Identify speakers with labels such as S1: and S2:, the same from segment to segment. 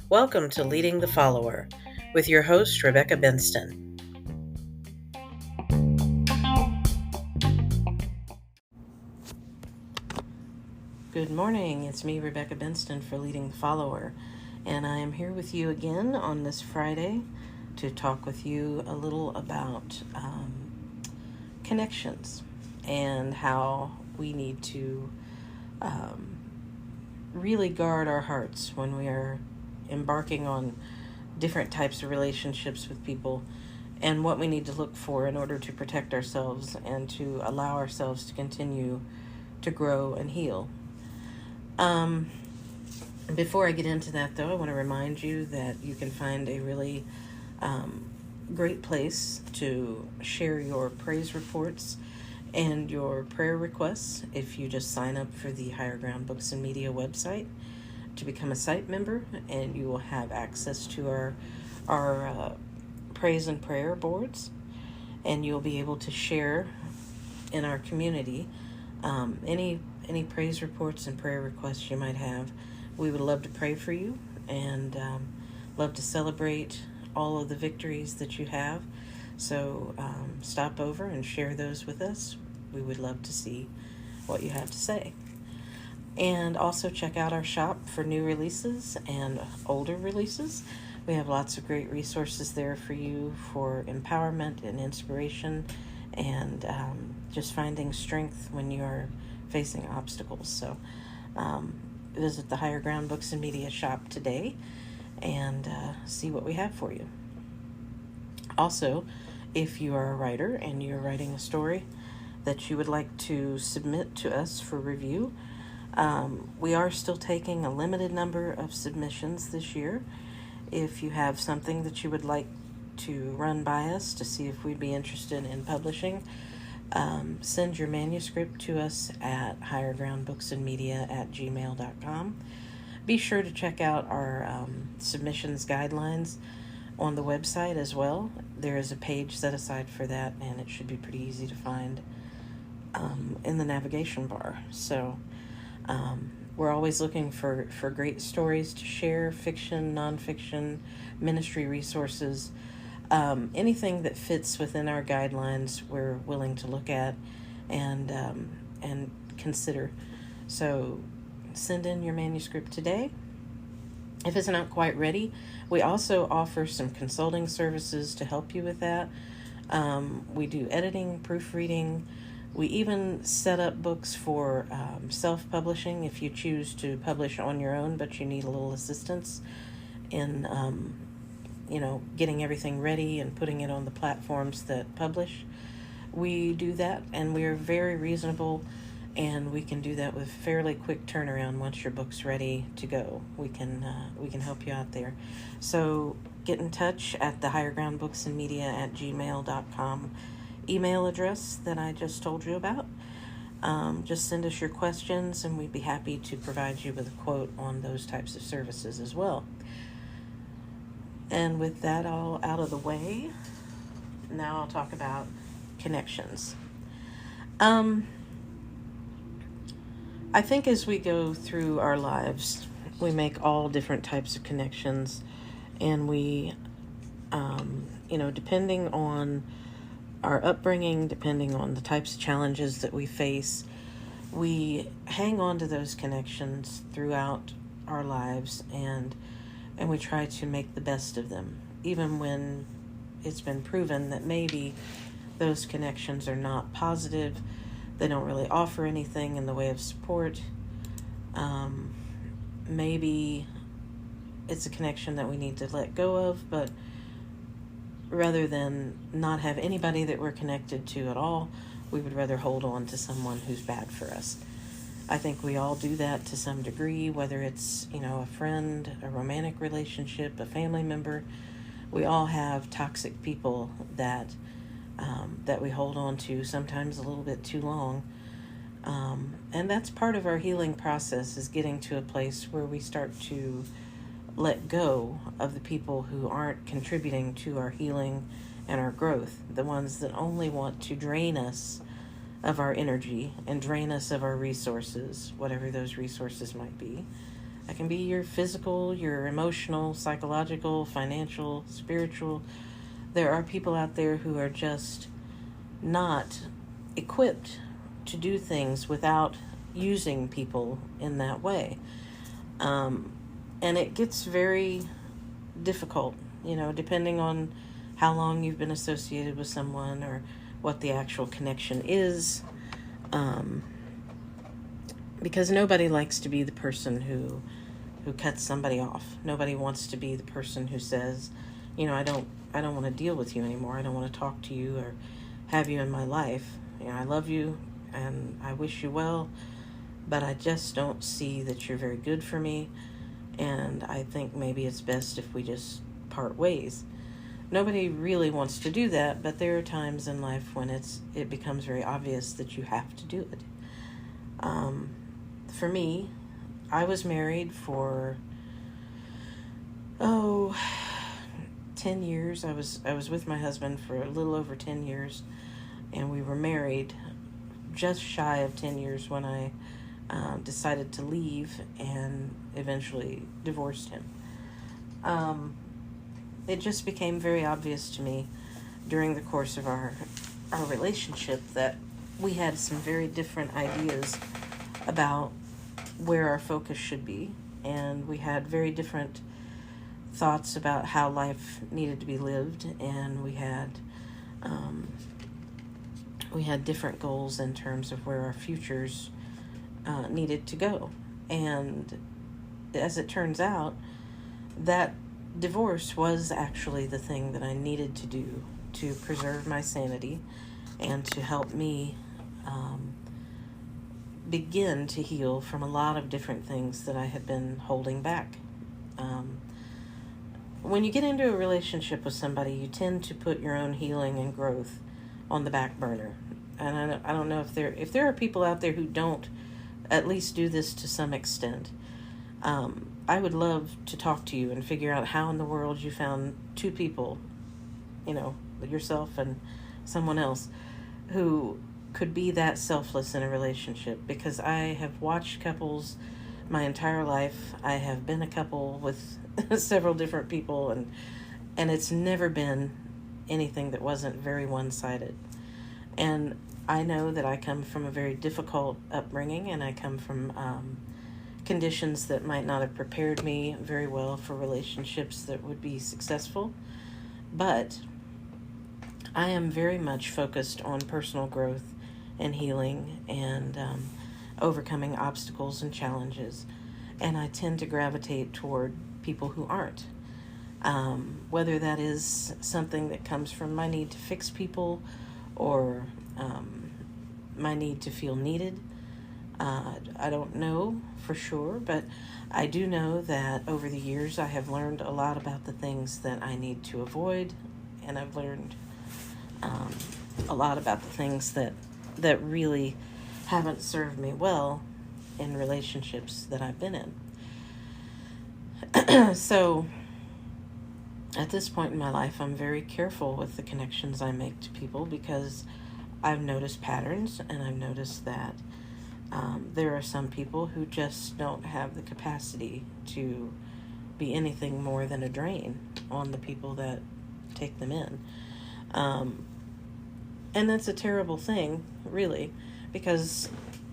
S1: Welcome to Leading the Follower with your host, Rebecca Benston. Good morning, it's me, Rebecca Benston, for Leading the Follower, and I am here with you again on this Friday to talk with you a little about connections and how we need to really guard our hearts when we are embarking on different types of relationships with people, and what we need to look for in order to protect ourselves and to allow ourselves to continue to grow and heal. Before I get into that, though, I want to remind you that you can find a really great place to share your praise reports and your prayer requests if you just sign up for the Higher Ground Books and Media website to become a site member, and you will have access to our praise and prayer boards, and you'll be able to share in our community any praise reports and prayer requests you might have. We would love to pray for you and love to celebrate all of the victories that you have. So stop over and share those with us. We would love to see what you have to say. And also check out our shop for new releases and older releases. We have lots of great resources there for you for empowerment and inspiration and just finding strength when you are facing obstacles. So visit the Higher Ground Books and Media shop today and see what we have for you. Also, if you are a writer and you're writing a story that you would like to submit to us for review, we are still taking a limited number of submissions this year. If you have something that you would like to run by us to see if we'd be interested in publishing, send your manuscript to us at highergroundbooksandmedia@gmail.com. Be sure to check out our submissions guidelines on the website as well. There is a page set aside for that, and it should be pretty easy to find in the navigation bar. So we're always looking for great stories to share, fiction, nonfiction, ministry resources. Anything that fits within our guidelines, we're willing to look at and consider. So send in your manuscript today. If it's not quite ready, we also offer some consulting services to help you with that. We do editing, proofreading. We even set up books for self-publishing if you choose to publish on your own, but you need a little assistance in getting everything ready and putting it on the platforms that publish. We do that, and we are very reasonable, and we can do that with fairly quick turnaround. Once your book's ready to go, we can help you out there. So get in touch at the highergroundbooksandmedia@gmail.com email address that I just told you about. Just send us your questions, and we'd be happy to provide you with a quote on those types of services as well. And with that all out of the way, now I'll talk about connections. I think as we go through our lives, we make all different types of connections, and we, depending on our upbringing, depending on the types of challenges that we face, we hang on to those connections throughout our lives, and we try to make the best of them, even when it's been proven that maybe those connections are not positive. They don't really offer anything in the way of support. Maybe it's a connection that we need to let go of, but rather than not have anybody that we're connected to at all, we would rather hold on to someone who's bad for us. I think we all do that to some degree, whether it's, a friend, a romantic relationship, a family member. We all have toxic people that we hold on to, sometimes a little bit too long. And that's part of our healing process, is getting to a place where we start to let go of the people who aren't contributing to our healing and our growth, the ones that only want to drain us of our energy and drain us of our resources, whatever those resources might be. That can be your physical, your emotional, psychological, financial, spiritual. There are people out there who are just not equipped to do things without using people in that way. And it gets very difficult, depending on how long you've been associated with someone or what the actual connection is. Because nobody likes to be the person who cuts somebody off. Nobody wants to be the person who says, I don't want to deal with you anymore. I don't want to talk to you or have you in my life. I love you and I wish you well, but I just don't see that you're very good for me, and I think maybe it's best if we just part ways. Nobody really wants to do that, but there are times in life when it becomes very obvious that you have to do it. For me, I was married for 10 years. I was with my husband for a little over 10 years, and we were married just shy of 10 years when I decided to leave and eventually divorced him. It just became very obvious to me during the course of our relationship that we had some very different ideas about where our focus should be, and we had very different thoughts about how life needed to be lived, and we had different goals in terms of where our futures needed to go. And as it turns out, that divorce was actually the thing that I needed to do to preserve my sanity and to help me begin to heal from a lot of different things that I had been holding back. When you get into a relationship with somebody, you tend to put your own healing and growth on the back burner. And I don't know if there are people out there who don't at least do this to some extent. I would love to talk to you and figure out how in the world you found two people, yourself and someone else, who could be that selfless in a relationship, because I have watched couples my entire life. I have been a couple with several different people, and it's never been anything that wasn't very one-sided. And I know that I come from a very difficult upbringing, and I come from conditions that might not have prepared me very well for relationships that would be successful. But I am very much focused on personal growth and healing and overcoming obstacles and challenges. And I tend to gravitate toward people who aren't. Whether that is something that comes from my need to fix people or my need to feel needed. I don't know for sure, but I do know that over the years I have learned a lot about the things that I need to avoid, and I've learned a lot about the things that really haven't served me well in relationships that I've been in. So at this point in my life, I'm very careful with the connections I make to people, because I've noticed patterns, and I've noticed that there are some people who just don't have the capacity to be anything more than a drain on the people that take them in. And that's a terrible thing, really, because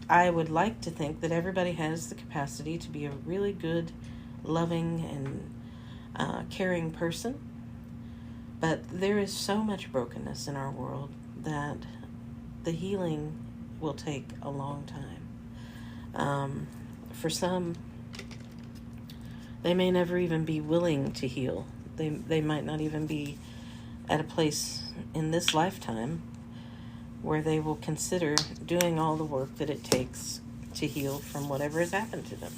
S1: I would like to think that everybody has the capacity to be a really good, loving, and caring person. But there is so much brokenness in our world that the healing will take a long time. For some, they may never even be willing to heal. They might not even be at a place in this lifetime where they will consider doing all the work that it takes to heal from whatever has happened to them,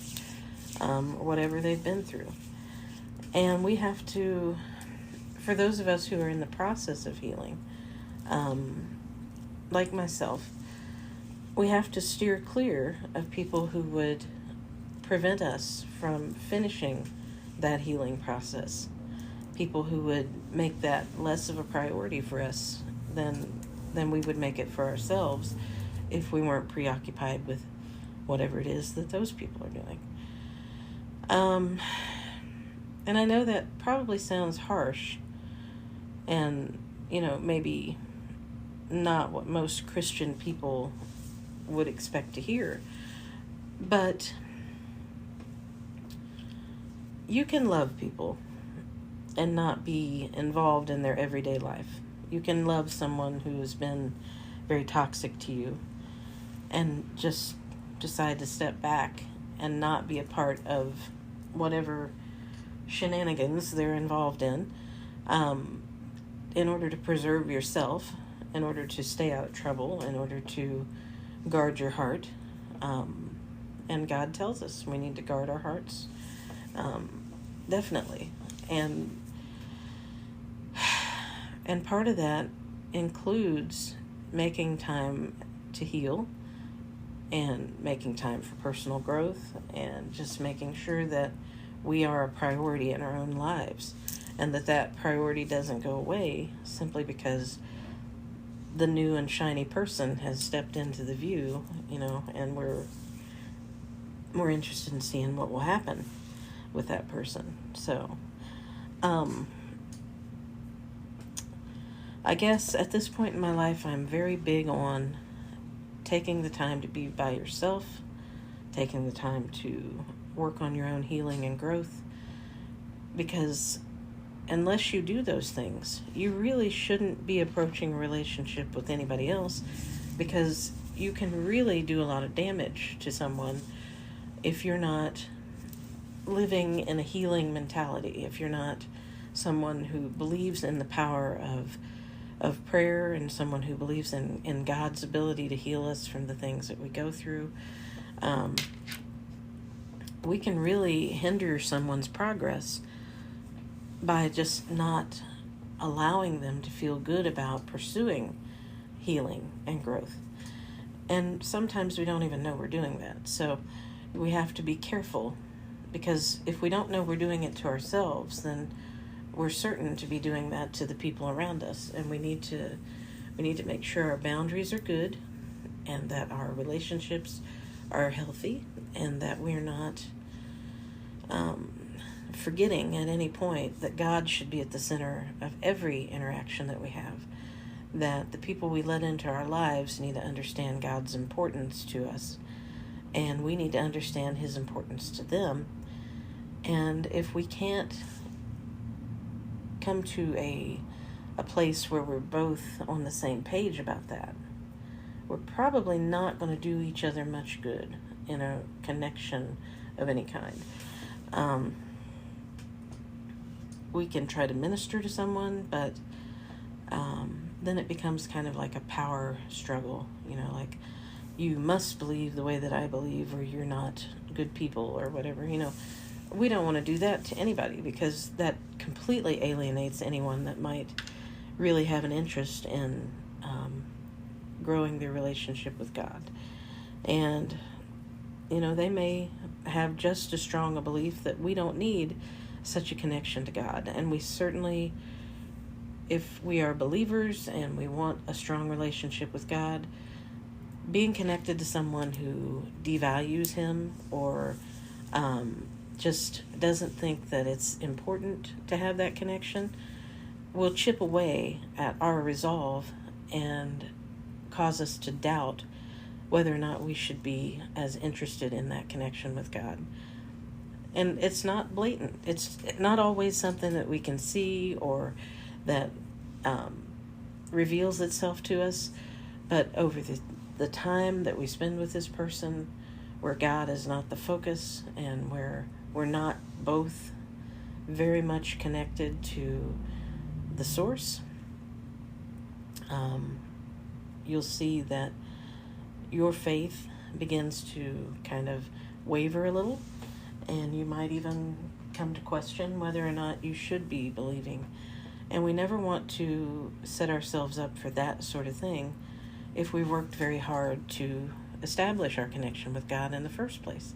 S1: or whatever they've been through. And we have to, for those of us who are in the process of healing, like myself, we have to steer clear of people who would prevent us from finishing that healing process. People who would make that less of a priority for us than we would make it for ourselves, if we weren't preoccupied with whatever it is that those people are doing. And I know that probably sounds harsh and, maybe not what most Christian people would expect to hear. But you can love people and not be involved in their everyday life. You can love someone who has been very toxic to you and just decide to step back and not be a part of whatever shenanigans they're involved in order to preserve yourself, in order to stay out of trouble, in order to guard your heart. And God tells us we need to guard our hearts. Definitely. And part of that includes making time to heal and making time for personal growth and just making sure that we are a priority in our own lives and that priority doesn't go away simply because the new and shiny person has stepped into the view, and we're more interested in seeing what will happen with that person. So, I guess at this point in my life, I'm very big on taking the time to be by yourself, taking the time to work on your own healing and growth, because unless you do those things, you really shouldn't be approaching a relationship with anybody else, because you can really do a lot of damage to someone if you're not living in a healing mentality, if you're not someone who believes in the power of prayer and someone who believes in God's ability to heal us from the things that we go through. We can really hinder someone's progress by just not allowing them to feel good about pursuing healing and growth. And sometimes we don't even know we're doing that. So we have to be careful, because if we don't know we're doing it to ourselves, then we're certain to be doing that to the people around us. And we need to make sure our boundaries are good and that our relationships are healthy and that we're not forgetting at any point that God should be at the center of every interaction that we have, that the people we let into our lives need to understand God's importance to us, and we need to understand His importance to them. And if we can't come to a place where we're both on the same page about that, we're probably not going to do each other much good in a connection of any kind. We can try to minister to someone, but then it becomes kind of like a power struggle, like you must believe the way that I believe or you're not good people or whatever. We don't want to do that to anybody, because that completely alienates anyone that might really have an interest in growing their relationship with God. And, they may have just as strong a belief that we don't need such a connection to God. And we certainly, if we are believers and we want a strong relationship with God, being connected to someone who devalues Him or just doesn't think that it's important to have that connection will chip away at our resolve and cause us to doubt whether or not we should be as interested in that connection with God. And it's not blatant. It's not always something that we can see or that reveals itself to us, but over the time that we spend with this person, where God is not the focus and where we're not both very much connected to the source, you'll see that your faith begins to kind of waver a little, and you might even come to question whether or not you should be believing. And we never want to set ourselves up for that sort of thing if we worked very hard to establish our connection with God in the first place.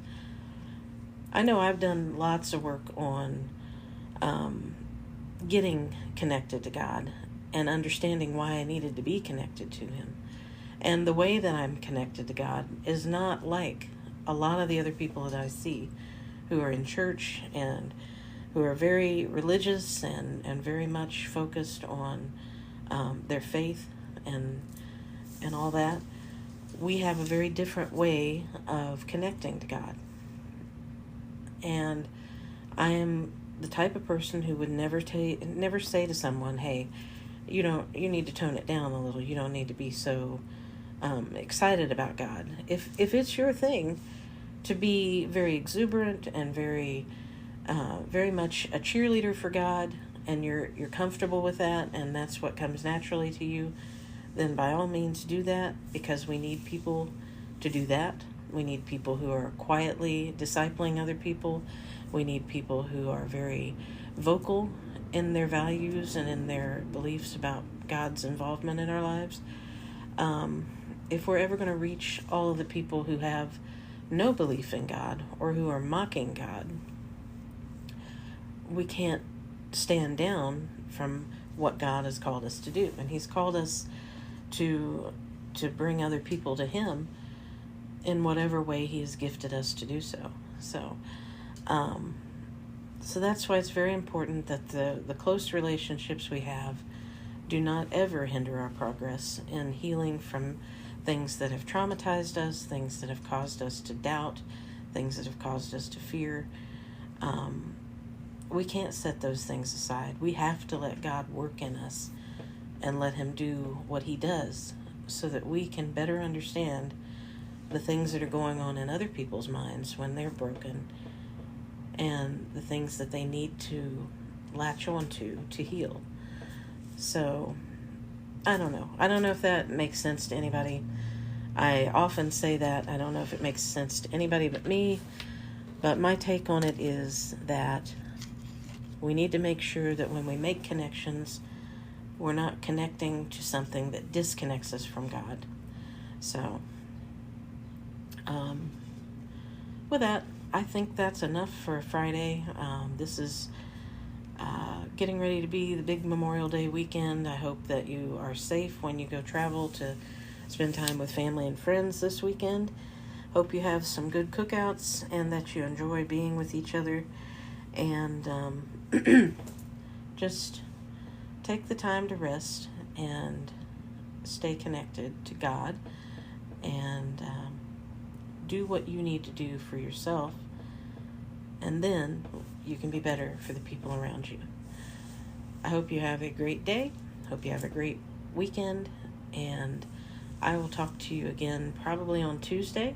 S1: I know I've done lots of work on getting connected to God and understanding why I needed to be connected to Him. And the way that I'm connected to God is not like a lot of the other people that I see who are in church and who are very religious and very much focused on their faith and all that. We have a very different way of connecting to God. And I am the type of person who would never say to someone, "Hey, you need to tone it down a little. You don't need to be so excited about God." If it's your thing to be very exuberant and very much a cheerleader for God, and you're comfortable with that, and that's what comes naturally to you, then by all means do that, because we need people to do that. We need people who are quietly discipling other people. We need people who are very vocal in their values and in their beliefs about God's involvement in our lives. If we're ever going to reach all of the people who have no belief in God or who are mocking God, we can't stand down from what God has called us to do. And He's called us to bring other people to Him in whatever way He has gifted us to do so. So that's why it's very important that the close relationships we have do not ever hinder our progress in healing from things that have traumatized us, things that have caused us to doubt, things that have caused us to fear. We can't set those things aside. We have to let God work in us and let Him do what He does, so that we can better understand the things that are going on in other people's minds when they're broken, and the things that they need to latch onto to heal. So, I don't know. I don't know if that makes sense to anybody. I often say that. I don't know if it makes sense to anybody but me. But my take on it is that we need to make sure that when we make connections, we're not connecting to something that disconnects us from God. So, with that, I think that's enough for Friday. This is getting ready to be the big Memorial Day weekend. I hope that you are safe when you go travel to spend time with family and friends this weekend. Hope you have some good cookouts and that you enjoy being with each other. And just take the time to rest and stay connected to God, and do what you need to do for yourself, and then you can be better for the people around you. I hope you have a great day. Hope you have a great weekend, and I will talk to you again probably on Tuesday.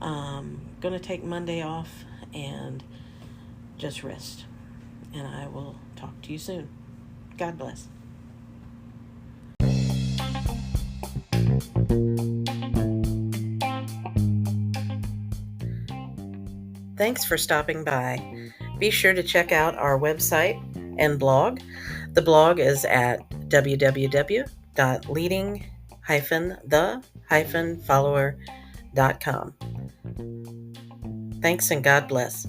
S1: Going to take Monday off and just rest, and I will talk to you soon. God bless. Thanks for stopping by. Be sure to check out our website and blog. The blog is at www.leading-the-follower.com. Thanks, and God bless.